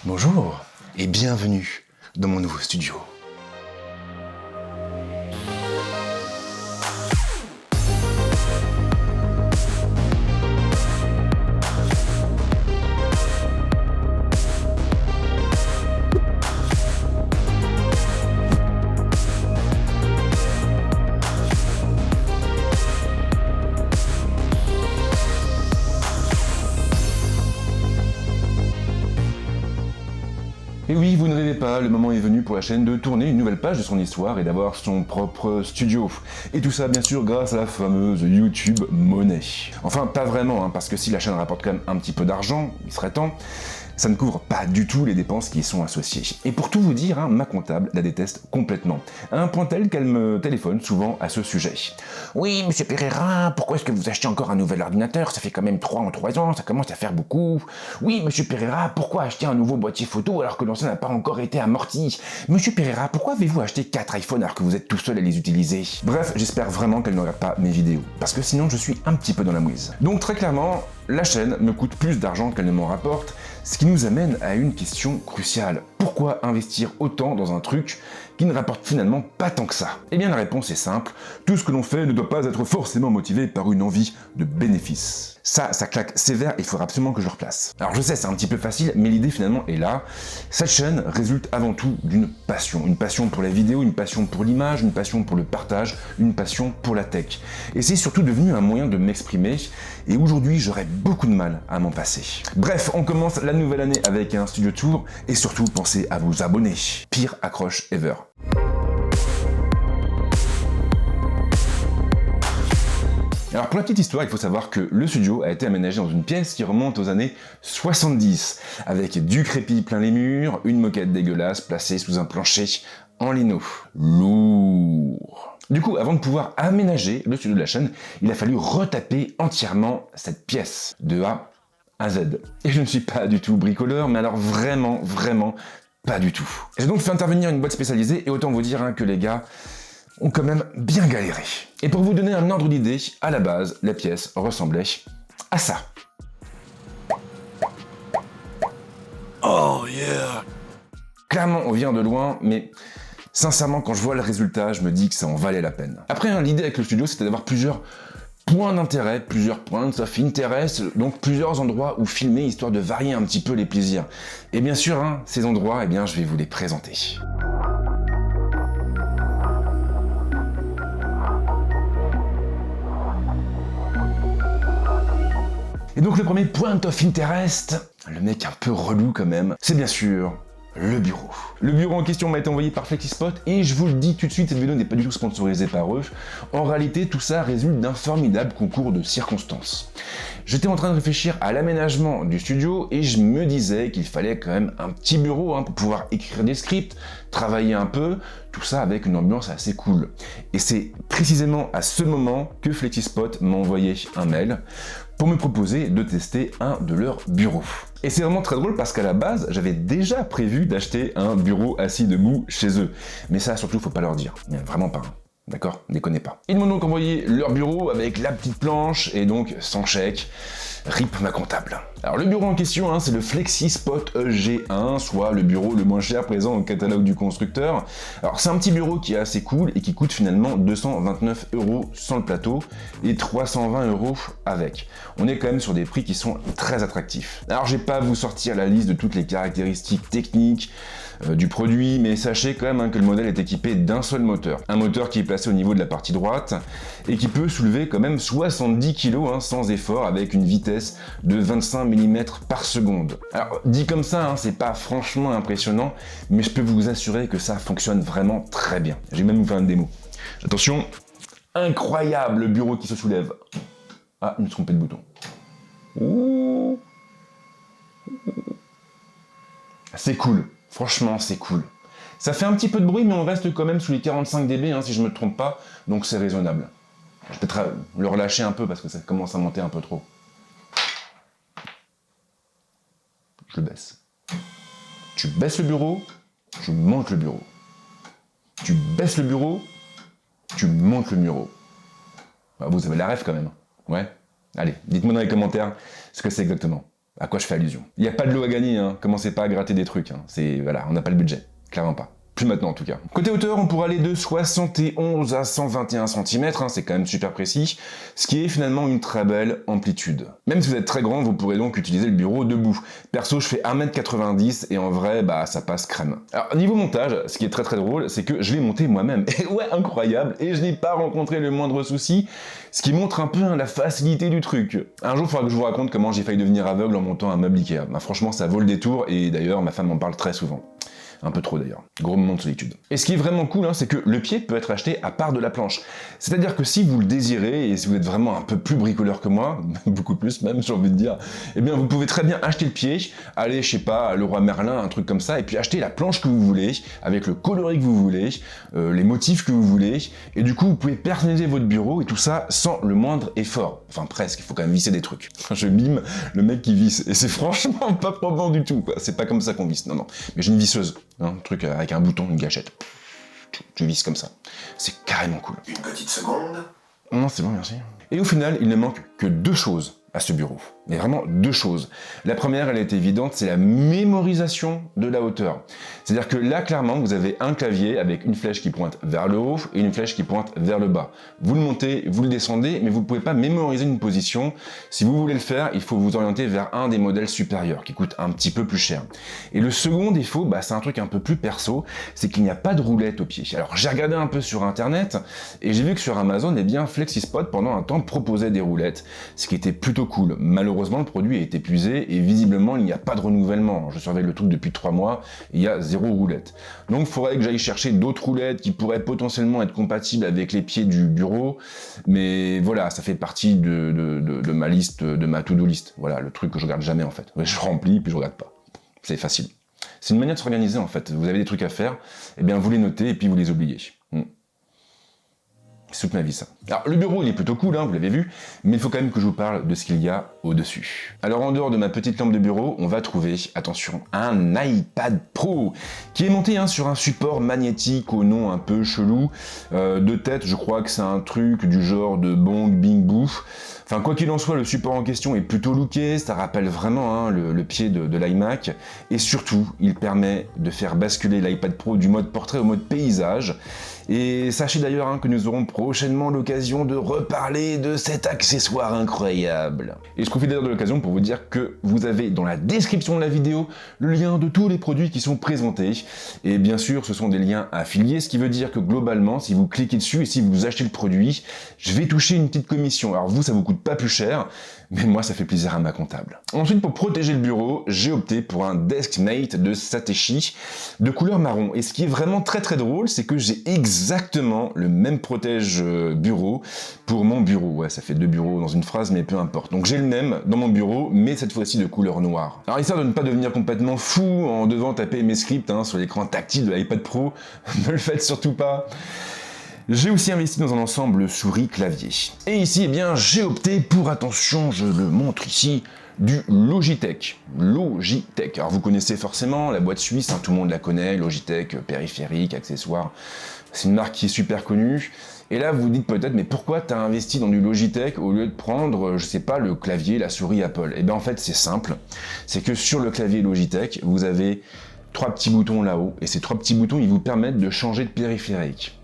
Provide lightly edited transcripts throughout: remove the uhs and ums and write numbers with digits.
Bonjour et bienvenue dans mon nouveau studio. Et oui, vous ne rêvez pas, le moment est venu pour la chaîne de tourner une nouvelle page de son histoire et d'avoir son propre studio. Et tout ça, bien sûr, grâce à la fameuse YouTube Money. Enfin, pas vraiment, parce que si la chaîne rapporte quand même un petit peu d'argent, il serait temps, ça ne couvre pas du tout les dépenses qui y sont associées. Et pour tout vous dire, ma comptable la déteste complètement. À un point tel qu'elle me téléphone souvent à ce sujet. Oui, monsieur Pereira, pourquoi est-ce que vous achetez encore un nouvel ordinateur? Ça fait quand même 3 en 3 ans, ça commence à faire beaucoup. Oui, monsieur Pereira, pourquoi acheter un nouveau boîtier photo alors que l'ancien n'a pas encore été amorti? Monsieur Pereira, pourquoi avez-vous acheté 4 iPhones alors que vous êtes tout seul à les utiliser? Bref, j'espère vraiment qu'elle ne regarde pas mes vidéos, parce que sinon je suis un petit peu dans la mouise. Donc très clairement, la chaîne me coûte plus d'argent qu'elle ne m'en rapporte, ce qui nous amène à une question cruciale. Pourquoi investir autant dans un truc qui ne rapporte finalement pas tant que ça? Eh bien la réponse est simple, tout ce que l'on fait ne doit pas être forcément motivé par une envie de bénéfice. Ça claque sévère et il faudra absolument que je le replace. Alors je sais, c'est un petit peu facile, mais l'idée finalement est là. Cette chaîne résulte avant tout d'une passion. Une passion pour la vidéo, une passion pour l'image, une passion pour le partage, une passion pour la tech. Et c'est surtout devenu un moyen de m'exprimer, et aujourd'hui j'aurais beaucoup de mal à m'en passer. Bref, on commence la nouvelle année avec un studio tour, et surtout pensez à vous abonner. Pire accroche ever. Alors pour la petite histoire, il faut savoir que le studio a été aménagé dans une pièce qui remonte aux années 70, avec du crépi plein les murs, une moquette dégueulasse placée sous un plancher en lino. Lourd. Du coup, avant de pouvoir aménager le studio de la chaîne, il a fallu retaper entièrement cette pièce, de A à Z. Et je ne suis pas du tout bricoleur, mais alors vraiment pas du tout. J'ai donc fait intervenir une boîte spécialisée, et autant vous dire que les gars ont quand même bien galéré. Et pour vous donner un ordre d'idée, à la base, la pièce ressemblait à ça. Oh yeah! Clairement, on vient de loin, mais sincèrement, quand je vois le résultat, je me dis que ça en valait la peine. Après, l'idée avec le studio, c'était d'avoir plusieurs points d'intérêt, plusieurs points of interest, donc plusieurs endroits où filmer, histoire de varier un petit peu les plaisirs. Et bien sûr, ces endroits, je vais vous les présenter. Et donc le premier point of interest, le mec un peu relou quand même, c'est bien sûr le bureau. Le bureau en question m'a été envoyé par Flexispot et je vous le dis tout de suite, cette vidéo n'est pas du tout sponsorisée par eux. En réalité, tout ça résulte d'un formidable concours de circonstances. J'étais en train de réfléchir à l'aménagement du studio et je me disais qu'il fallait quand même un petit bureau pour pouvoir écrire des scripts, travailler un peu, tout ça avec une ambiance assez cool. Et c'est précisément à ce moment que Flexispot m'a envoyé un mail pour me proposer de tester un de leurs bureaux. Et c'est vraiment très drôle parce qu'à la base, j'avais déjà prévu d'acheter un bureau assis debout chez eux. Mais ça, surtout, faut pas leur dire. Vraiment pas. D'accord? Déconnez pas. Ils m'ont donc envoyé leur bureau avec la petite planche et donc sans chèque. RIP ma comptable. Alors le bureau en question, c'est le Flexispot G1, soit le bureau le moins cher présent au catalogue du constructeur. Alors c'est un petit bureau qui est assez cool et qui coûte finalement 229 € sans le plateau et 320 € avec. On est quand même sur des prix qui sont très attractifs. Alors je vais pas vous sortir la liste de toutes les caractéristiques techniques du produit, mais sachez quand même que le modèle est équipé d'un seul moteur. Un moteur qui est placé au niveau de la partie droite et qui peut soulever quand même 70 kg sans effort avec une vitesse de 25 mm par seconde. Alors dit comme ça, c'est pas franchement impressionnant, mais je peux vous assurer que ça fonctionne vraiment très bien. J'ai même vous fait une démo. Attention, incroyable bureau qui se soulève. Ah, je me suis trompé de bouton. Ouh. C'est cool. Franchement, c'est cool. Ça fait un petit peu de bruit, mais on reste quand même sous les 45 dB, si je me trompe pas, donc c'est raisonnable. Je vais peut-être le relâcher un peu parce que ça commence à monter un peu trop. Je le baisse. Tu baisses le bureau, tu montes le bureau. Tu baisses le bureau, tu montes le bureau. Bah, vous avez la ref quand même. Ouais. Allez, dites-moi dans les commentaires ce que c'est exactement, à quoi je fais allusion. Il n'y a pas de lot à gagner, hein. Commencez pas à gratter des trucs, hein. Voilà, on n'a pas le budget, clairement pas. Plus maintenant en tout cas. Côté hauteur, on pourra aller de 71 à 121 cm, hein, c'est quand même super précis, ce qui est finalement une très belle amplitude. Même si vous êtes très grand, vous pourrez donc utiliser le bureau debout. Perso, je fais 1m90 et en vrai, bah ça passe crème. Alors niveau montage, ce qui est très très drôle, c'est que je l'ai monté moi-même. Et ouais, incroyable, et je n'ai pas rencontré le moindre souci, ce qui montre un peu hein, la facilité du truc. Un jour, il faudra que je vous raconte comment j'ai failli devenir aveugle en montant un meuble Ikea. Bah, franchement, ça vaut le détour, et d'ailleurs, ma femme m'en parle très souvent. Un peu trop d'ailleurs. Gros moment de solitude. Et ce qui est vraiment cool, hein, c'est que le pied peut être acheté à part de la planche. C'est-à-dire que si vous le désirez, et si vous êtes vraiment un peu plus bricoleur que moi, beaucoup plus même, j'ai envie de dire, eh bien vous pouvez très bien acheter le pied, aller, je sais pas, à Leroy Merlin, un truc comme ça, et puis acheter la planche que vous voulez, avec le coloris que vous voulez, les motifs que vous voulez, et du coup vous pouvez personnaliser votre bureau, et tout ça sans le moindre effort. Enfin presque, il faut quand même visser des trucs. Je mime le mec qui visse, et c'est franchement pas probant du tout, quoi. C'est pas comme ça qu'on visse, non, non. Mais j'ai une visseuse. Un truc avec un bouton, une gâchette. Tu visses comme ça. C'est carrément cool. Une petite seconde. Non, c'est bon, merci. Et au final, il ne manque que 2 choses à ce bureau. Mais vraiment 2 choses. La première, elle est évidente, c'est la mémorisation de la hauteur. C'est-à-dire que là, clairement, vous avez un clavier avec une flèche qui pointe vers le haut et une flèche qui pointe vers le bas. Vous le montez, vous le descendez, mais vous ne pouvez pas mémoriser une position. Si vous voulez le faire, il faut vous orienter vers un des modèles supérieurs, qui coûte un petit peu plus cher. Et le second défaut, bah, c'est un truc un peu plus perso, c'est qu'il n'y a pas de roulette au pied. Alors, j'ai regardé un peu sur Internet, et j'ai vu que sur Amazon, eh bien, FlexiSpot, pendant un temps, proposait des roulettes, ce qui était plutôt cool. Malheureusement, le produit est épuisé et visiblement, il n'y a pas de renouvellement. Je surveille le truc depuis 3 mois, et il y a 0 roulette. Donc, il faudrait que j'aille chercher d'autres roulettes qui pourraient potentiellement être compatibles avec les pieds du bureau. Mais voilà, ça fait partie de ma liste, de ma to-do list. Voilà, le truc que je regarde jamais en fait. Je remplis puis je regarde pas. C'est facile. C'est une manière de s'organiser en fait. Vous avez des trucs à faire, et bien vous les notez et puis vous les oubliez. C'est toute ma vie ça. Alors le bureau il est plutôt cool, hein, vous l'avez vu, mais il faut quand même que je vous parle de ce qu'il y a au-dessus. Alors en dehors de ma petite lampe de bureau, on va trouver, attention, un iPad Pro, qui est monté hein, sur un support magnétique au nom un peu chelou. De tête, je crois que c'est un truc du genre de Bong Bing Bouf. Enfin, quoi qu'il en soit, le support en question est plutôt looké, ça rappelle vraiment hein, le pied de l'iMac, et surtout, il permet de faire basculer l'iPad Pro du mode portrait au mode paysage. Et sachez d'ailleurs hein, que nous aurons prochainement l'occasion de reparler de cet accessoire incroyable. Et je profite d'ailleurs de l'occasion pour vous dire que vous avez dans la description de la vidéo le lien de tous les produits qui sont présentés. Et bien sûr, ce sont des liens affiliés, ce qui veut dire que globalement, si vous cliquez dessus et si vous achetez le produit, je vais toucher une petite commission. Alors vous, ça vous coûte pas plus cher, mais moi, ça fait plaisir à ma comptable. Ensuite, pour protéger le bureau, j'ai opté pour un DeskMate de Satechi de couleur marron. Et ce qui est vraiment très très drôle, c'est que j'ai exactement le même protège bureau pour mon bureau. Ouais, ça fait 2 bureaux dans une phrase, mais peu importe. Donc j'ai le même dans mon bureau, mais cette fois-ci de couleur noire. Alors histoire de ne pas devenir complètement fou en devant taper mes scripts hein, sur l'écran tactile de l'iPad Pro, ne le faites surtout pas. J'ai aussi investi dans un ensemble souris-clavier. Et ici, eh bien, j'ai opté pour, attention, je le montre ici, du Logitech. Logitech. Alors vous connaissez forcément la boîte suisse, hein, tout le monde la connaît, Logitech, périphérique, accessoires. C'est une marque qui est super connue. Et là, vous vous dites peut-être, mais pourquoi tu as investi dans du Logitech au lieu de prendre, je sais pas, le clavier, la souris Apple? Eh bien en fait, c'est simple. C'est que sur le clavier Logitech, vous avez 3 petits boutons là-haut. Et ces 3 petits boutons, ils vous permettent de changer de périphérique.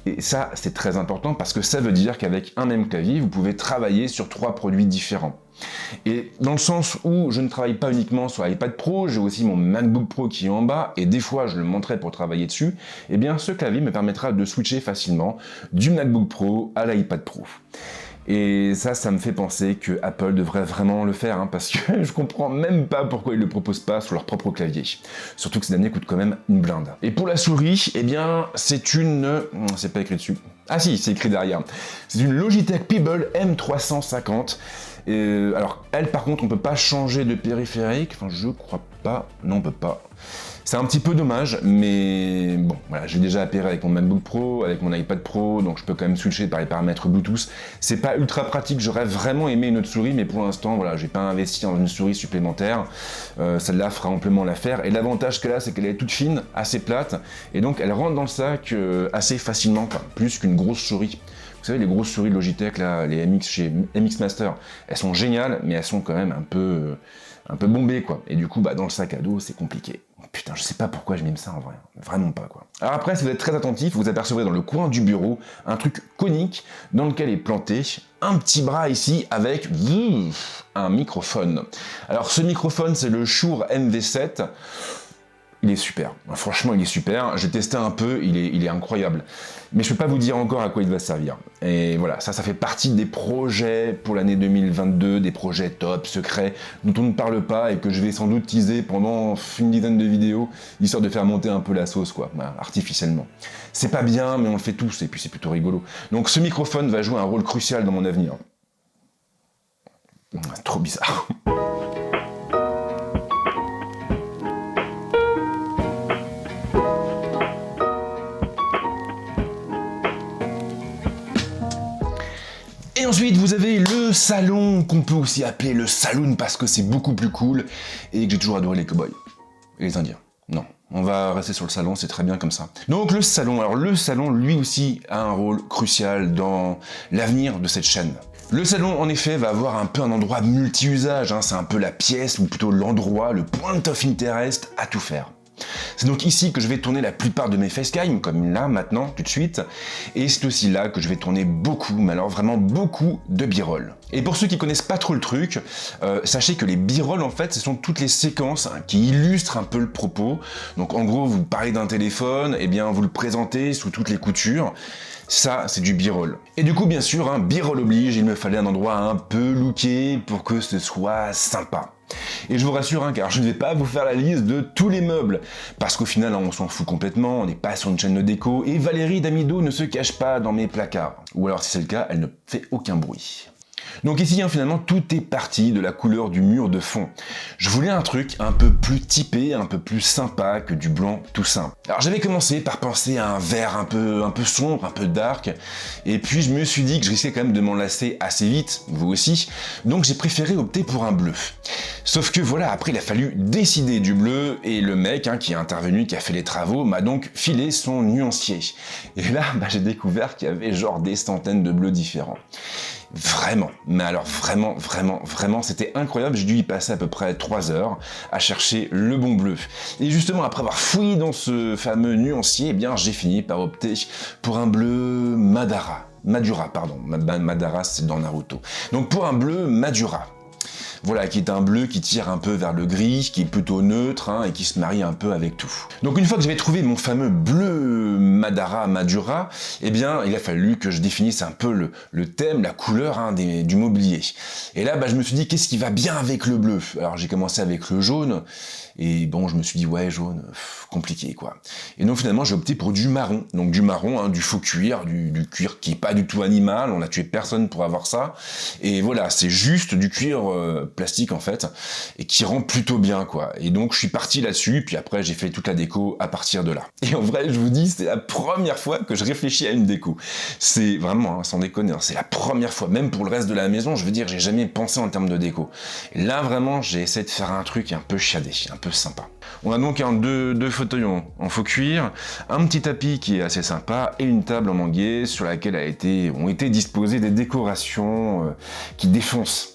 Et ça, c'est très important parce que ça veut dire qu'avec un même clavier, vous pouvez travailler sur 3 produits différents. Et dans le sens où je ne travaille pas uniquement sur l'iPad Pro, j'ai aussi mon MacBook Pro qui est en bas, et des fois je le montrerai pour travailler dessus, et bien ce clavier me permettra de switcher facilement du MacBook Pro à l'iPad Pro. Et ça me fait penser que Apple devrait vraiment le faire, hein, parce que je comprends même pas pourquoi ils le proposent pas sur leur propre clavier. Surtout que ces derniers coûtent quand même une blinde. Et pour la souris, eh bien, c'est une... c'est pas écrit dessus. Ah si, c'est écrit derrière. C'est une Logitech Pebble M350. Alors, elle, par contre, on peut pas changer de périphérique. Enfin, je crois pas. Non, on peut pas. C'est un petit peu dommage, mais bon, voilà, j'ai déjà appairé avec mon MacBook Pro, avec mon iPad Pro, donc je peux quand même switcher par les paramètres Bluetooth. C'est pas ultra pratique, j'aurais vraiment aimé une autre souris, mais pour l'instant, voilà, j'ai pas investi dans une souris supplémentaire. Celle-là fera amplement l'affaire. Et l'avantage qu'elle a, c'est qu'elle est toute fine, assez plate, et donc elle rentre dans le sac assez facilement, quoi, plus qu'une grosse souris Vous savez, les grosses souris Logitech, là, les MX chez MX Master, elles sont géniales, mais elles sont quand même un peu bombées, quoi. Et du coup, bah, dans le sac à dos, c'est compliqué. Putain, je sais pas pourquoi je m'aime ça en vrai. Vraiment pas, quoi. Alors après, si vous êtes très attentif, vous apercevrez dans le coin du bureau un truc conique dans lequel est planté un petit bras ici avec un microphone. Alors ce microphone, c'est le Shure MV7. Il est super, franchement il est super, j'ai testé un peu, il est incroyable. Mais je peux pas vous dire encore à quoi il va servir. Et voilà, ça fait partie des projets pour l'année 2022, des projets top, secrets, dont on ne parle pas et que je vais sans doute teaser pendant une dizaine de vidéos, histoire de faire monter un peu la sauce, quoi, bah, artificiellement. C'est pas bien, mais on le fait tous, et puis c'est plutôt rigolo. Donc ce microphone va jouer un rôle crucial dans mon avenir. Trop bizarre. Et ensuite, vous avez le salon, qu'on peut aussi appeler le saloon parce que c'est beaucoup plus cool et que j'ai toujours adoré les cow-boys et les indiens. Non, on va rester sur le salon, c'est très bien comme ça. Donc le salon, alors le salon lui aussi a un rôle crucial dans l'avenir de cette chaîne. Le salon, en effet, va avoir un peu un endroit multi-usage, hein, c'est un peu la pièce, ou plutôt l'endroit, le point of interest à tout faire. C'est donc ici que je vais tourner la plupart de mes facecam, comme là, maintenant, tout de suite, et c'est aussi là que je vais tourner beaucoup, mais alors vraiment beaucoup de b-roll. Et pour ceux qui connaissent pas trop le truc, sachez que les b-roll, en fait, ce sont toutes les séquences qui illustrent un peu le propos. Donc en gros, vous parlez d'un téléphone, et bien vous le présentez sous toutes les coutures. Ça, c'est du b-roll. Et du coup, bien sûr, hein, b-roll oblige, il me fallait un endroit un peu looké pour que ce soit sympa. Et je vous rassure, hein, car je ne vais pas vous faire la liste de tous les meubles, parce qu'au final, hein, on s'en fout complètement, on n'est pas sur une chaîne de déco, et Valérie Damido ne se cache pas dans mes placards. Ou alors, si c'est le cas, elle ne fait aucun bruit. Donc ici, hein, finalement, tout est parti de la couleur du mur de fond. Je voulais un truc un peu plus typé, un peu plus sympa que du blanc tout simple. Alors j'avais commencé par penser à un vert un peu sombre, un peu dark, et puis je me suis dit que je risquais quand même de m'en lasser assez vite, vous aussi, donc j'ai préféré opter pour un bleu. Sauf que voilà, après il a fallu décider du bleu, et le mec qui est intervenu, qui a fait les travaux, m'a donc filé son nuancier. Et là, j'ai découvert qu'il y avait genre des centaines de bleus différents. Vraiment, mais alors vraiment, c'était incroyable, j'ai dû y passer à peu près 3 heures à chercher le bon bleu. Et justement, après avoir fouillé dans ce fameux nuancier, eh bien j'ai fini par opter pour un bleu Madara, pardon, Madara c'est dans Naruto. Donc pour un bleu Madura. Voilà, qui est un bleu qui tire un peu vers le gris, qui est plutôt neutre, et qui se marie un peu avec tout. Donc une fois que j'avais trouvé mon fameux bleu Madura, eh bien, il a fallu que je définisse un peu le thème, la couleur du mobilier. Et là, je me suis dit, qu'est-ce qui va bien avec le bleu? Alors j'ai commencé avec le jaune, et bon, je me suis dit, ouais, jaune, compliqué, quoi. Et donc finalement, j'ai opté pour du marron. Donc du marron, du faux cuir, du cuir qui est pas du tout animal, on n'a tué personne pour avoir ça. Et voilà, c'est juste du cuir plastique en fait, et qui rend plutôt bien, quoi. Et donc je suis parti là-dessus, puis après j'ai fait toute la déco à partir de là. Et en vrai, je vous dis, c'est la première fois que je réfléchis à une déco. C'est vraiment, sans déconner, c'est la première fois, même pour le reste de la maison, je veux dire, j'ai jamais pensé en termes de déco. Et là, vraiment, j'ai essayé de faire un truc un peu chiadé, un peu sympa. On a donc deux fauteuils en faux cuir, un petit tapis qui est assez sympa, et une table en manguier sur laquelle ont été disposées des décorations qui défoncent.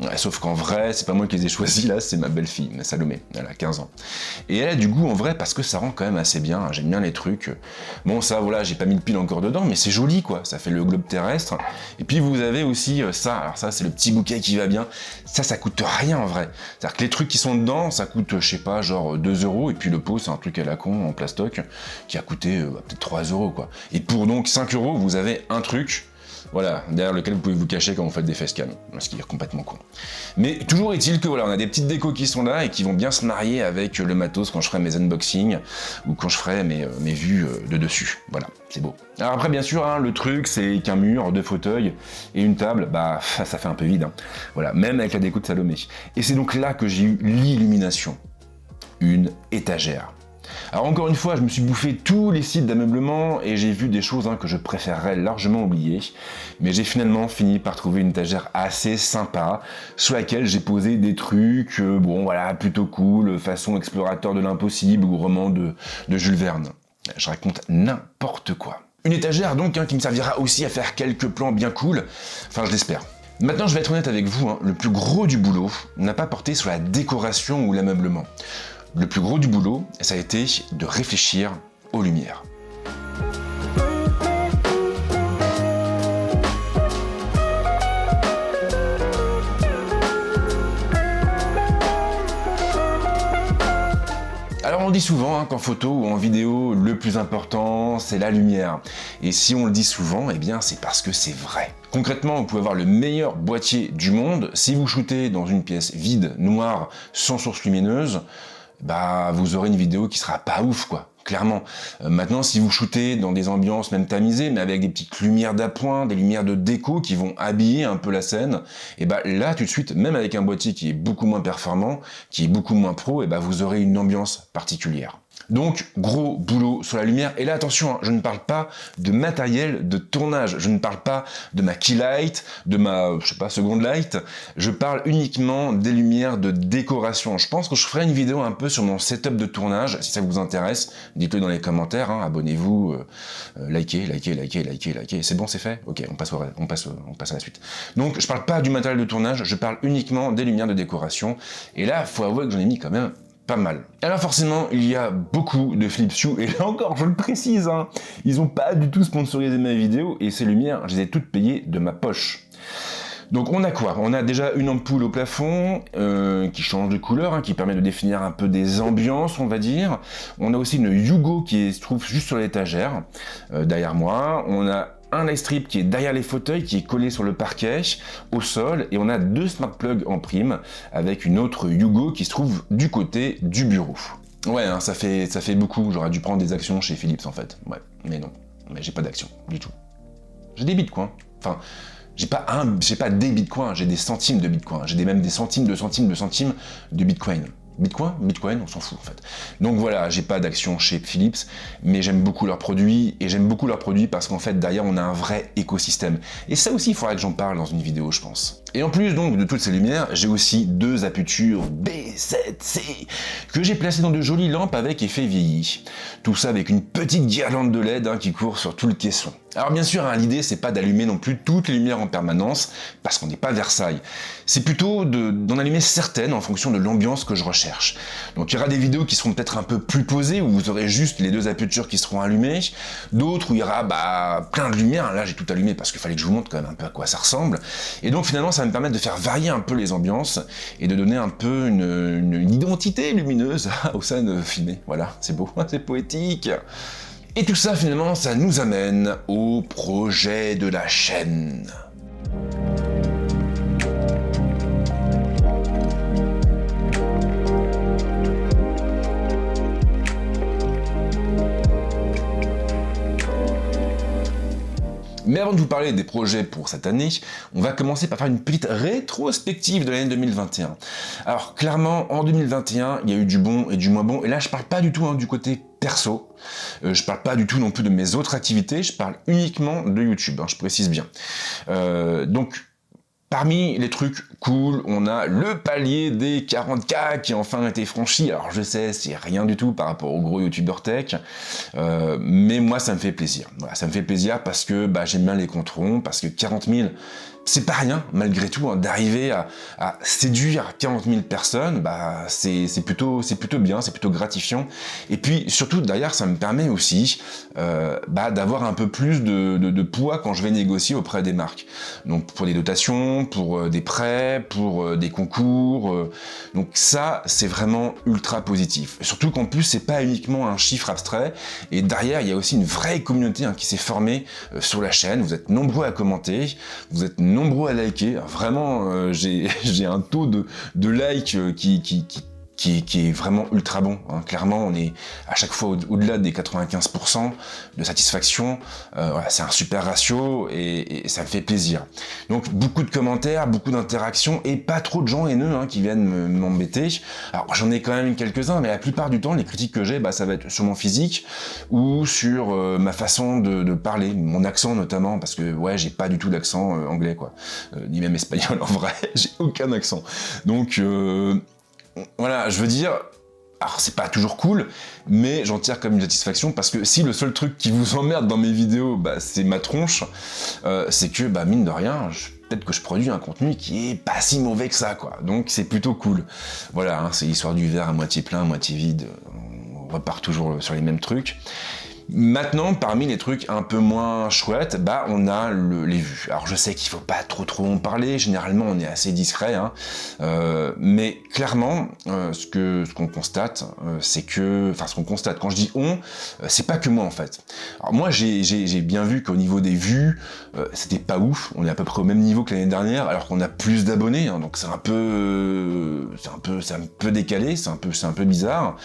Ouais, sauf qu'en vrai, c'est pas moi qui les ai choisis là, c'est ma belle-fille, ma Salomé, elle a 15 ans. Et elle a du goût en vrai parce que ça rend quand même assez bien, j'aime bien les trucs. Bon ça voilà, j'ai pas mis le pile encore dedans, mais c'est joli quoi, ça fait le globe terrestre. Et puis vous avez aussi ça, alors ça c'est le petit bouquet qui va bien, ça coûte rien en vrai. C'est-à-dire que les trucs qui sont dedans, ça coûte je sais pas, genre 2 €, et puis le pot c'est un truc à la con en plastoc qui a coûté peut-être 3 € quoi. Et pour donc 5 €, vous avez un truc, voilà, derrière lequel vous pouvez vous cacher quand vous faites des facecam, ce qui est complètement con. Mais toujours est-il que voilà, on a des petites décos qui sont là et qui vont bien se marier avec le matos quand je ferai mes unboxings ou quand je ferai mes vues de dessus. Voilà, c'est beau. Alors après, bien sûr, le truc, c'est qu'un mur, 2 fauteuils et une table, ça fait un peu vide. Voilà, même avec la déco de Salomé. Et c'est donc là que j'ai eu l'illumination. Une étagère. Alors encore une fois, je me suis bouffé tous les sites d'ameublement et j'ai vu des choses que je préférerais largement oublier, mais j'ai finalement fini par trouver une étagère assez sympa sur laquelle j'ai posé des trucs, plutôt cool, façon explorateur de l'impossible ou roman de Jules Verne. Je raconte n'importe quoi. Une étagère donc qui me servira aussi à faire quelques plans bien cool, enfin je l'espère. Maintenant je vais être honnête avec vous, le plus gros du boulot n'a pas porté sur la décoration ou l'ameublement. Le plus gros du boulot, ça a été de réfléchir aux lumières. Alors on dit souvent qu'en photo ou en vidéo, le plus important, c'est la lumière. Et si on le dit souvent, eh bien c'est parce que c'est vrai. Concrètement, vous pouvez avoir le meilleur boîtier du monde, si vous shootez dans une pièce vide, noire, sans source lumineuse, bah vous aurez une vidéo qui sera pas ouf quoi. Clairement. Maintenant, si vous shootez dans des ambiances même tamisées, mais avec des petites lumières d'appoint, des lumières de déco qui vont habiller un peu la scène, et bah là, tout de suite, même avec un boîtier qui est beaucoup moins performant, qui est beaucoup moins pro, et bah vous aurez une ambiance particulière. Donc, gros boulot sur la lumière. Et là, attention, je ne parle pas de matériel de tournage. Je ne parle pas de ma key light, de ma, second light. Je parle uniquement des lumières de décoration. Je pense que je ferai une vidéo un peu sur mon setup de tournage. Si ça vous intéresse, dites-le dans les commentaires. Abonnez-vous, likez. C'est bon, c'est fait? Ok, on passe à la suite. Donc, je parle pas du matériel de tournage. Je parle uniquement des lumières de décoration. Et là, faut avouer que j'en ai mis quand même pas mal. Alors forcément, il y a beaucoup de Philips Hue, et là encore, je le précise, ils ont pas du tout sponsorisé ma vidéo, et ces lumières, je les ai toutes payées de ma poche. Donc on a quoi? On a déjà une ampoule au plafond qui change de couleur, qui permet de définir un peu des ambiances, on va dire. On a aussi une Yugo qui se trouve juste sur l'étagère, derrière moi. On a un light strip qui est derrière les fauteuils, qui est collé sur le parquet, au sol, et on a 2 smart plugs en prime, avec une autre Yugo qui se trouve du côté du bureau. Ouais, ça fait beaucoup, j'aurais dû prendre des actions chez Philips en fait. Ouais, mais non, mais j'ai pas d'action, du tout. J'ai des bitcoins, enfin, j'ai pas des bitcoins, j'ai des centimes de bitcoins, j'ai même des centimes de bitcoin. Bitcoin, on s'en fout en fait. Donc voilà, j'ai pas d'action chez Philips, mais j'aime beaucoup leurs produits, et j'aime beaucoup leurs produits parce qu'en fait derrière on a un vrai écosystème. Et ça aussi il faudra que j'en parle dans une vidéo je pense. Et en plus donc de toutes ces lumières, j'ai aussi 2 Aputure B7C que j'ai placées dans de jolies lampes avec effet vieilli. Tout ça avec une petite guirlande de LED qui court sur tout le caisson. Alors bien sûr, l'idée c'est pas d'allumer non plus toutes les lumières en permanence, parce qu'on n'est pas Versailles. C'est plutôt d'en allumer certaines en fonction de l'ambiance que je recherche. Donc il y aura des vidéos qui seront peut-être un peu plus posées, où vous aurez juste les 2 Aputures qui seront allumées, d'autres où il y aura plein de lumières. Là j'ai tout allumé parce qu'il fallait que je vous montre quand même un peu à quoi ça ressemble. Et donc finalement ça va me permettre de faire varier un peu les ambiances, et de donner un peu une identité lumineuse aux scènes filmées. Voilà, c'est beau, c'est poétique. Et tout ça, finalement, ça nous amène au projet de la chaîne. Mais avant de vous parler des projets pour cette année, on va commencer par faire une petite rétrospective de l'année 2021. Alors clairement, en 2021, il y a eu du bon et du moins bon, et là je parle pas du tout du côté perso, je parle pas du tout non plus de mes autres activités, je parle uniquement de YouTube, je précise bien. Donc, parmi les trucs cool, on a le palier des 40K qui a enfin été franchi. Alors je sais, c'est rien du tout par rapport aux gros youtubeurs tech, mais moi ça me fait plaisir. Voilà, ça me fait plaisir parce que j'aime bien les comptes ronds, parce que 40 000, c'est pas rien malgré tout, d'arriver à séduire 40 000 personnes, c'est plutôt bien, c'est plutôt gratifiant. Et puis surtout derrière, ça me permet aussi d'avoir un peu plus de poids quand je vais négocier auprès des marques. Donc pour des dotations, pour des prêts, pour des concours. Donc ça, c'est vraiment ultra positif. Surtout qu'en plus, c'est pas uniquement un chiffre abstrait. Et derrière, il y a aussi une vraie communauté qui s'est formée sur la chaîne. Vous êtes nombreux à commenter, vous êtes nombreux à liker. Vraiment, j'ai un taux de like qui est vraiment ultra bon. Clairement, on est à chaque fois au-delà des 95% de satisfaction. Voilà, c'est un super ratio et ça me fait plaisir. Donc beaucoup de commentaires, beaucoup d'interactions et pas trop de gens haineux qui viennent m'embêter. Alors j'en ai quand même quelques-uns, mais la plupart du temps, les critiques que j'ai, ça va être sur mon physique ou sur ma façon de parler, mon accent notamment, parce que j'ai pas du tout d'accent anglais, quoi. Ni même espagnol en vrai, j'ai aucun accent. Donc voilà, je veux dire, Alors c'est pas toujours cool, mais j'en tire comme une satisfaction parce que si le seul truc qui vous emmerde dans mes vidéos, bah, c'est ma tronche, c'est que bah, mine de rien, peut-être que je produis un contenu qui est pas si mauvais que ça, quoi. Donc c'est plutôt cool. Voilà, hein, c'est l'histoire du verre à moitié plein, à moitié vide. On repart toujours sur les mêmes trucs. Maintenant, parmi les trucs un peu moins chouettes, bah on a les vues. Alors je sais qu'il faut pas trop en parler, généralement on est assez discret, hein, mais clairement, ce qu'on constate, c'est que, enfin ce qu'on constate, quand je dis on, c'est pas que moi en fait. Alors moi j'ai bien vu qu'au niveau des vues, c'était pas ouf, on est à peu près au même niveau que l'année dernière, alors qu'on a plus d'abonnés, hein, donc c'est un peu décalé, c'est un peu bizarre.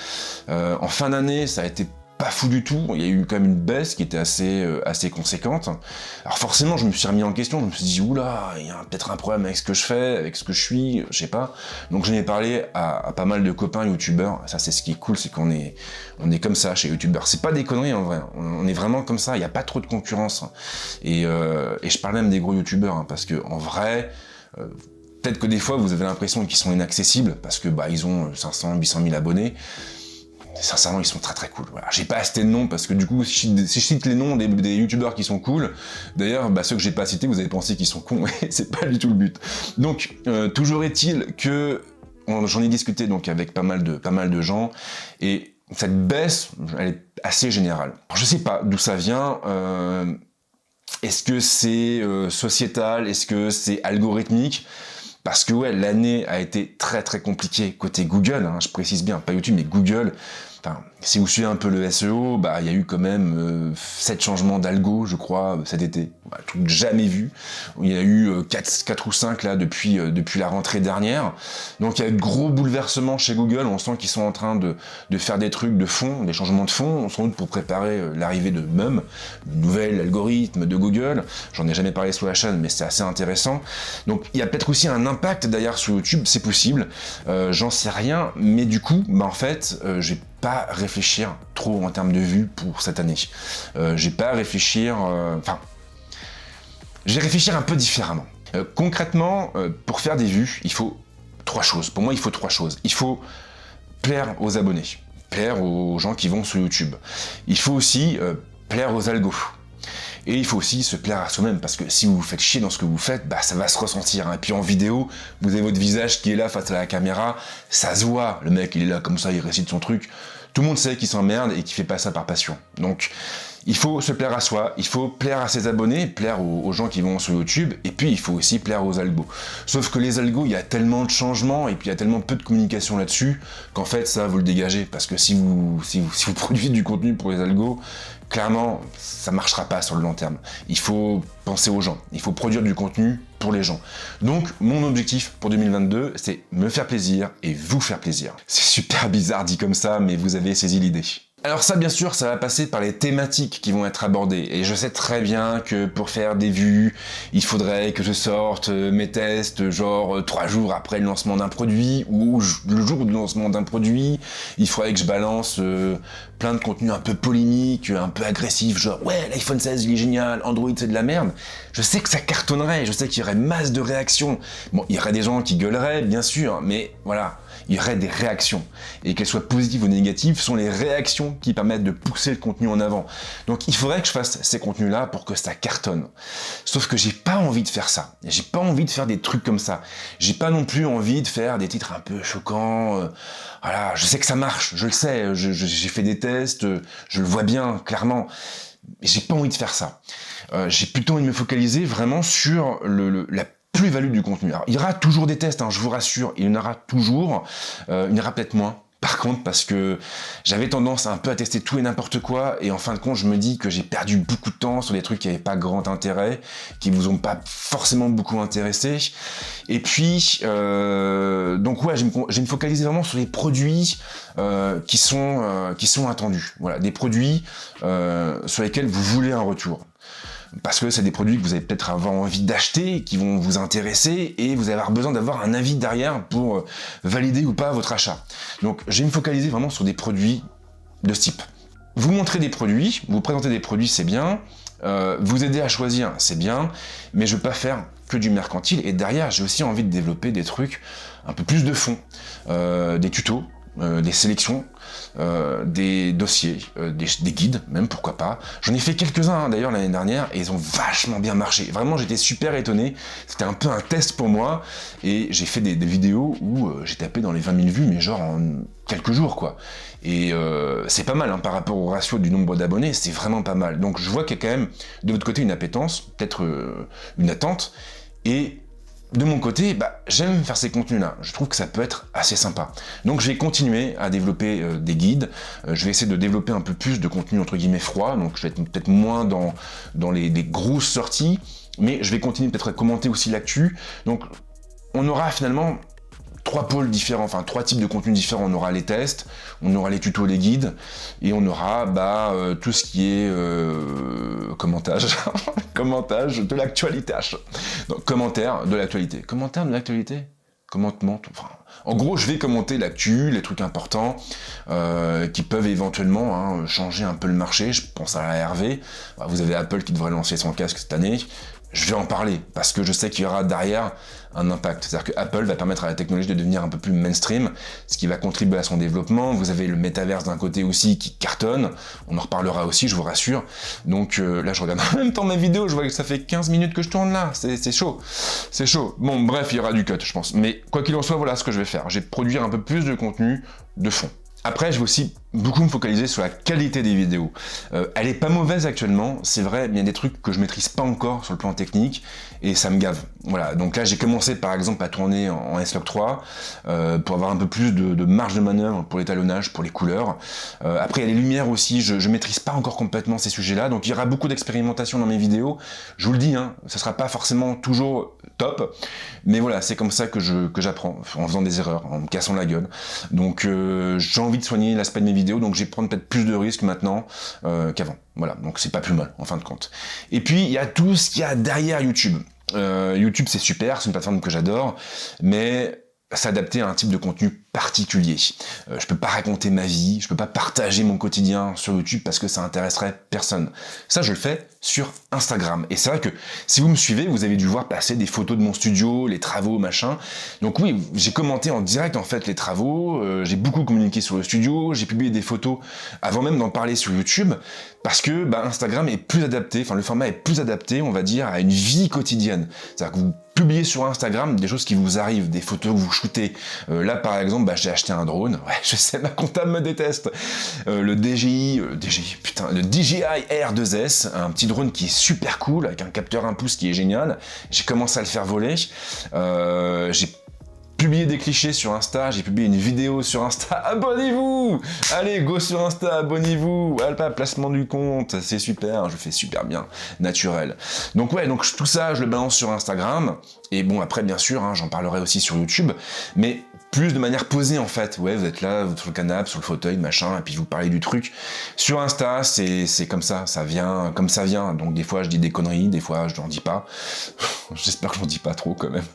En fin d'année, ça a été pas fou du tout, il y a eu quand même une baisse qui était assez conséquente. Alors forcément, je me suis remis en question, je me suis dit, oula, il y a peut-être un problème avec ce que je fais, avec ce que je suis, je sais pas. Donc j'en ai parlé à pas mal de copains youtubeurs, ça c'est ce qui est cool, c'est qu'on est comme ça chez youtubeurs. C'est pas des conneries en vrai, on est vraiment comme ça, il n'y a pas trop de concurrence. Et je parle même des gros youtubeurs, hein, parce que en vrai, peut-être que des fois vous avez l'impression qu'ils sont inaccessibles, parce que bah ils ont 500, 800 000 abonnés. Sincèrement, ils sont très cool. Voilà. J'ai pas cité de noms parce que du coup, si je cite les noms des youtubeurs qui sont cool, d'ailleurs, bah, ceux que j'ai pas cités, vous avez pensé qu'ils sont cons, et c'est pas du tout le but. Donc, toujours est-il que j'en ai discuté donc avec pas mal de gens, et cette baisse, elle est assez générale. Alors, je sais pas d'où ça vient. Est-ce que c'est sociétal? Est-ce que c'est algorithmique? Parce que ouais, l'année a été très compliquée côté Google, hein, je précise bien, pas YouTube, mais Google. Enfin, si vous suivez un peu le SEO, bah il y a eu quand même 7 changements d'algo, je crois, cet été. Bah, un truc jamais vu. Il y a eu 4 ou 5 là depuis la rentrée dernière. Donc il y a eu de gros bouleversements chez Google. On sent qu'ils sont en train de faire des trucs de fond, des changements de fond, sans doute pour préparer l'arrivée de MUM, le nouvel algorithme de Google. J'en ai jamais parlé sur la chaîne, mais c'est assez intéressant. Donc il y a peut-être aussi un impact d'ailleurs sur YouTube, c'est possible. J'en sais rien, mais du coup, bah en fait, j'ai pas réfléchir trop en termes de vues pour cette année. J'ai pas à réfléchir... je vais réfléchir un peu différemment. Concrètement, pour faire des vues, il faut 3 choses. Pour moi, il faut 3 choses. Il faut plaire aux abonnés, plaire aux gens qui vont sur YouTube. Il faut aussi plaire aux algos. Et il faut aussi se plaire à soi-même, parce que si vous vous faites chier dans ce que vous faites, bah ça va se ressentir. Et puis en vidéo, vous avez votre visage qui est là face à la caméra, ça se voit. Le mec, il est là comme ça, il récite son truc. Tout le monde sait qu'il s'emmerde et qu'il fait pas ça par passion. Donc, il faut se plaire à soi, il faut plaire à ses abonnés, plaire aux gens qui vont sur YouTube, et puis il faut aussi plaire aux algos. Sauf que les algos, il y a tellement de changements, et puis il y a tellement peu de communication là-dessus, qu'en fait, ça, vous le dégagez. Parce que si vous produisez du contenu pour les algos, clairement, ça marchera pas sur le long terme. Il faut penser aux gens, il faut produire du contenu pour les gens. Donc, mon objectif pour 2022, c'est me faire plaisir et vous faire plaisir. C'est super bizarre dit comme ça, mais vous avez saisi l'idée. Alors ça, bien sûr, ça va passer par les thématiques qui vont être abordées. Et je sais très bien que pour faire des vues, il faudrait que je sorte mes tests genre 3 jours après le lancement d'un produit, ou le jour du lancement d'un produit. Il faudrait que je balance plein de contenus un peu polémiques, un peu agressifs, genre « Ouais, l'iPhone 16, il est génial, Android, c'est de la merde ». Je sais que ça cartonnerait, je sais qu'il y aurait masse de réactions. Bon, il y aurait des gens qui gueuleraient, bien sûr, mais voilà, il y aurait des réactions. Et qu'elles soient positives ou négatives, sont les réactions qui permettent de pousser le contenu en avant. Donc il faudrait que je fasse ces contenus-là pour que ça cartonne. Sauf que j'ai pas envie de faire ça. J'ai pas envie de faire des trucs comme ça. J'ai pas non plus envie de faire des titres un peu choquants. Voilà, je sais que ça marche, je le sais, j'ai fait des tests, je le vois bien, clairement. Mais j'ai pas envie de faire ça. J'ai plutôt envie de me focaliser vraiment sur la plus-value du contenu. Alors, il y aura toujours des tests, hein, je vous rassure, il y en aura toujours, il y en aura peut-être moins. Par contre, parce que j'avais tendance un peu à tester tout et n'importe quoi, et en fin de compte, je me dis que j'ai perdu beaucoup de temps sur des trucs qui n'avaient pas grand intérêt, qui vous ont pas forcément beaucoup intéressé. Et puis, donc ouais, je vais me focaliser vraiment sur les produits qui sont attendus. Voilà, des produits sur lesquels vous voulez un retour. Parce que c'est des produits que vous allez peut-être avoir envie d'acheter, qui vont vous intéresser, et vous allez avoir besoin d'avoir un avis derrière pour valider ou pas votre achat. Donc je vais me focaliser vraiment sur des produits de ce type. Vous montrez des produits, vous présentez des produits, c'est bien, vous aider à choisir, c'est bien, mais je ne veux pas faire que du mercantile, et derrière j'ai aussi envie de développer des trucs un peu plus de fond, des tutos, des sélections, des dossiers, des guides, même pourquoi pas. J'en ai fait quelques-uns d'ailleurs l'année dernière et ils ont vachement bien marché. Vraiment, j'étais super étonné. C'était un peu un test pour moi et j'ai fait des vidéos où j'ai tapé dans les 20 000 vues, mais genre en quelques jours quoi. Et c'est pas mal hein, par rapport au ratio du nombre d'abonnés, c'est vraiment pas mal. Donc je vois qu'il y a quand même de votre côté une appétence, peut-être une attente. Et de mon côté, j'aime faire ces contenus-là. Je trouve que ça peut être assez sympa. Donc je vais continuer à développer des guides. Je vais essayer de développer un peu plus de contenu entre guillemets froid. Donc je vais être peut-être moins dans les grosses sorties. Mais je vais continuer peut-être à commenter aussi l'actu. Donc on aura finalement 3 pôles différents, enfin 3 types de contenus différents. On aura les tests, on aura les tutos, les guides, et on aura tout ce qui est commentage, commentage de l'actualité. Donc commentaire de l'actualité. Commentaire de l'actualité. Commentement, enfin, en gros, je vais commenter l'actu, les trucs importants qui peuvent éventuellement changer un peu le marché. Je pense à la RV. Vous avez Apple qui devrait lancer son casque cette année. Je vais en parler parce que je sais qu'il y aura derrière un impact. C'est-à-dire que Apple va permettre à la technologie de devenir un peu plus mainstream, ce qui va contribuer à son développement. Vous avez le métaverse d'un côté aussi qui cartonne. On en reparlera aussi, je vous rassure. Donc là, je regarde en même temps ma vidéo, je vois que ça fait 15 minutes que je tourne là. C'est chaud. C'est chaud. Bon, bref, il y aura du cut, je pense. Mais quoi qu'il en soit, voilà ce que je vais faire. Je vais produire un peu plus de contenu de fond. Après, je vais aussi beaucoup me focaliser sur la qualité des vidéos. Elle est pas mauvaise actuellement, c'est vrai, mais il y a des trucs que je maîtrise pas encore sur le plan technique, et ça me gave. Voilà, donc là j'ai commencé par exemple à tourner en S-Log 3, pour avoir un peu plus de marge de manœuvre pour l'étalonnage, pour les couleurs. Après il y a les lumières aussi, je maîtrise pas encore complètement ces sujets-là, donc il y aura beaucoup d'expérimentation dans mes vidéos. Je vous le dis, ça sera pas forcément toujours top, mais voilà, c'est comme ça que j'apprends, en faisant des erreurs, en me cassant la gueule. Donc j'ai envie de soigner l'aspect de mes vidéos, donc je vais prendre peut-être plus de risques maintenant qu'avant. Voilà, donc c'est pas plus mal en fin de compte. Et puis il y a tout ce qu'il y a derrière YouTube. YouTube c'est super, c'est une plateforme que j'adore, mais s'adapter à un type de contenu particulier. Je peux pas raconter ma vie, je peux pas partager mon quotidien sur YouTube parce que ça intéresserait personne. Ça, je le fais sur Instagram. Et c'est vrai que si vous me suivez, vous avez dû voir passer des photos de mon studio, les travaux, machin. Donc oui, j'ai commenté en direct en fait les travaux, j'ai beaucoup communiqué sur le studio, j'ai publié des photos avant même d'en parler sur YouTube parce que Instagram est plus adapté, enfin le format est plus adapté, on va dire, à une vie quotidienne. C'est-à-dire que vous publiez sur Instagram des choses qui vous arrivent, des photos que vous shootez. Là par exemple, j'ai acheté un drone. Ouais, je sais, ma comptable me déteste. Le DJI, le DJI R2S, un petit drone qui est super cool, avec un capteur 1 pouce qui est génial. J'ai commencé à le faire voler. J'ai publié des clichés sur Insta, j'ai publié une vidéo sur Insta, abonnez-vous! Allez, go sur Insta, abonnez-vous! Alpa, placement du compte, c'est super, je fais super bien, naturel. Donc ouais, donc tout ça, je le balance sur Instagram, et bon, après, bien sûr, j'en parlerai aussi sur YouTube, mais plus de manière posée en fait. Ouais, vous êtes là, sur le canapé, sur le fauteuil, machin, et puis vous parlez du truc. Sur Insta, c'est comme ça vient comme ça vient. Donc des fois je dis des conneries, des fois je n'en dis pas. J'espère que je n'en dis pas trop quand même.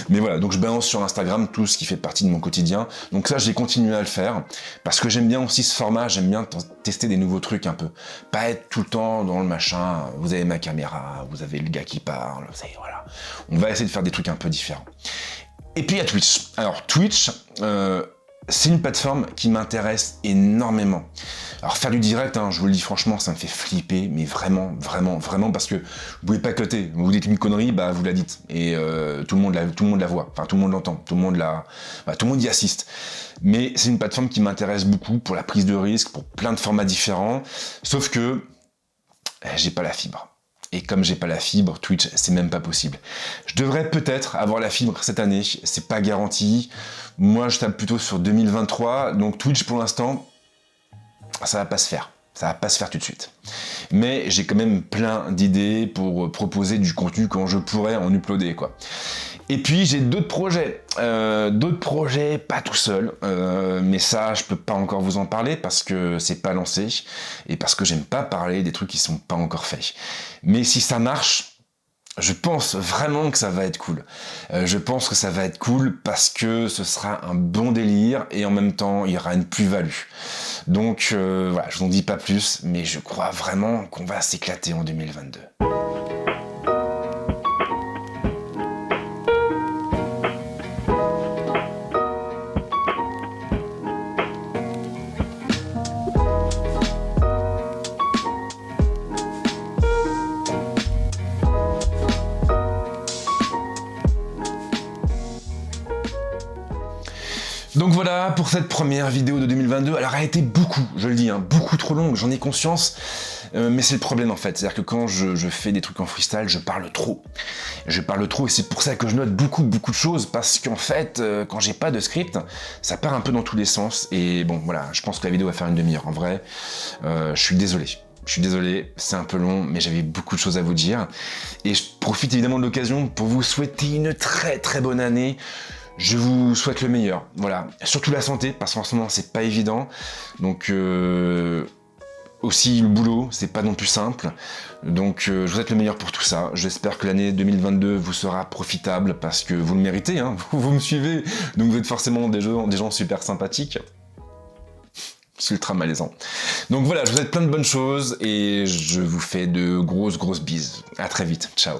Mais voilà, donc je balance sur Instagram tout ce qui fait partie de mon quotidien. Donc ça, j'ai continué à le faire, parce que j'aime bien aussi ce format, j'aime bien tester des nouveaux trucs un peu. Pas être tout le temps dans le machin, vous avez ma caméra, vous avez le gars qui parle, voilà. On va essayer de faire des trucs un peu différents. Et puis il y a Twitch. Alors Twitch, c'est une plateforme qui m'intéresse énormément. Alors faire du direct, je vous le dis franchement, ça me fait flipper, mais vraiment, vraiment, vraiment, parce que vous pouvez pas cutter. Vous dites une connerie, vous la dites. Et tout le monde la voit, enfin tout le monde l'entend, tout le monde y assiste. Mais c'est une plateforme qui m'intéresse beaucoup pour la prise de risque, pour plein de formats différents, sauf que j'ai pas la fibre. Et comme j'ai pas la fibre, Twitch, c'est même pas possible. Je devrais peut-être avoir la fibre cette année, c'est pas garanti. Moi, je tape plutôt sur 2023, donc Twitch pour l'instant, ça va pas se faire. Ça va pas se faire tout de suite. Mais j'ai quand même plein d'idées pour proposer du contenu quand je pourrais en uploader, quoi. Et puis j'ai d'autres projets, pas tout seul, mais ça je peux pas encore vous en parler parce que c'est pas lancé et parce que j'aime pas parler des trucs qui sont pas encore faits. Mais si ça marche, je pense vraiment que ça va être cool. Je pense que ça va être cool parce que ce sera un bon délire et en même temps il y aura une plus-value. Donc voilà, je vous en dis pas plus, mais je crois vraiment qu'on va s'éclater en 2022. voilà pour cette première vidéo de 2022. Alors elle a été beaucoup, je le dis, hein, beaucoup trop longue, j'en ai conscience. Mais c'est le problème en fait, c'est-à-dire que quand je fais des trucs en freestyle, je parle trop. Je parle trop et c'est pour ça que je note beaucoup de choses, parce qu'en fait, quand j'ai pas de script, ça part un peu dans tous les sens. Et bon voilà, je pense que la vidéo va faire une demi-heure en vrai. Je suis désolé. Je suis désolé, c'est un peu long, mais j'avais beaucoup de choses à vous dire. Et je profite évidemment de l'occasion pour vous souhaiter une très bonne année. Je vous souhaite le meilleur, voilà. Surtout la santé, parce qu'en ce moment, c'est pas évident. Donc, aussi le boulot, c'est pas non plus simple. Donc, je vous souhaite le meilleur pour tout ça. J'espère que l'année 2022 vous sera profitable, parce que vous le méritez, hein. Vous me suivez, donc vous êtes forcément des gens super sympathiques. C'est ultra malaisant. Donc voilà, je vous souhaite plein de bonnes choses et je vous fais de grosses bises. À très vite, ciao.